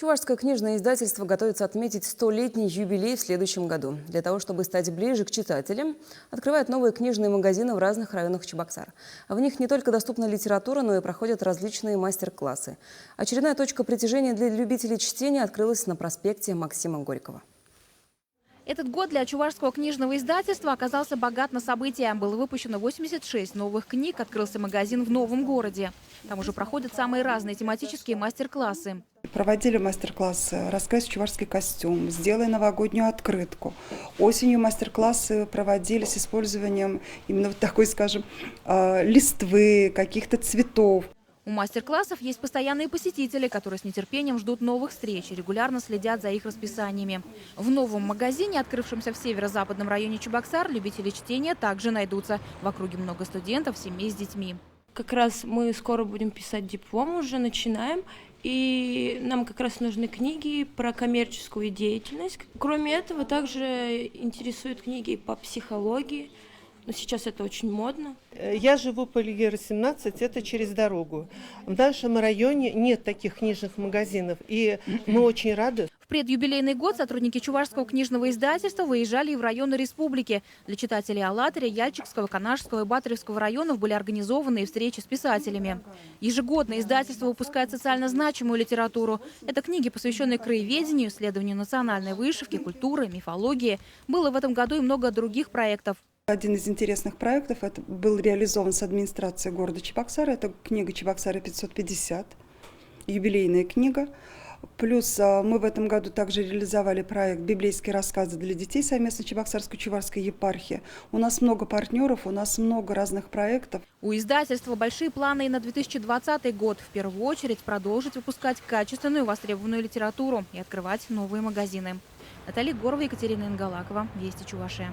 Чувашское книжное издательство готовится отметить 100-летний юбилей в следующем году. Для того, чтобы стать ближе к читателям, открывает новые книжные магазины в разных районах Чебоксар. В них не только доступна литература, но и проходят различные мастер-классы. Очередная точка притяжения для любителей чтения открылась на проспекте Максима Горького. Этот год для Чувашского книжного издательства оказался богат на события. Было выпущено 86 новых книг, открылся магазин в новом городе. Там уже проходят самые разные тематические мастер-классы. Проводили мастер-классы «Раскрась чувашский костюм», «Сделай новогоднюю открытку». Осенью мастер-классы проводили с использованием именно вот такой, скажем, листвы, каких-то цветов. У мастер-классов есть постоянные посетители, которые с нетерпением ждут новых встреч и регулярно следят за их расписаниями. В новом магазине, открывшемся в северо-западном районе Чебоксар, любители чтения также найдутся. В округе много студентов, семей с детьми. Как раз мы скоро будем писать диплом, уже начинаем. И нам как раз нужны книги про коммерческую деятельность. Кроме этого, также интересуют книги по психологии. Но сейчас это очень модно. Я живу по Лигера 17, это через дорогу. В нашем районе нет таких книжных магазинов, и мы очень рады. В предюбилейный год сотрудники Чувашского книжного издательства выезжали и в районы республики. Для читателей Алатыря, Яльчикского, Канашского и Батаревского районов были организованы встречи с писателями. Ежегодно издательство выпускает социально значимую литературу. Это книги, посвященные краеведению, исследованию национальной вышивки, культуры, мифологии. Было в этом году и много других проектов. Один из интересных проектов это был реализован с администрацией города Чебоксара. Это книга «Чебоксара 550», юбилейная книга. Плюс мы в этом году также реализовали проект «Библейские рассказы для детей» совместно Чебоксарско-Чувашской епархии. У нас много партнеров, у нас много разных проектов. У издательства большие планы и на 2020 год. В первую очередь продолжить выпускать качественную востребованную литературу и открывать новые магазины. Наталья Горова, Екатерина Ингалакова. Вести Чувашия.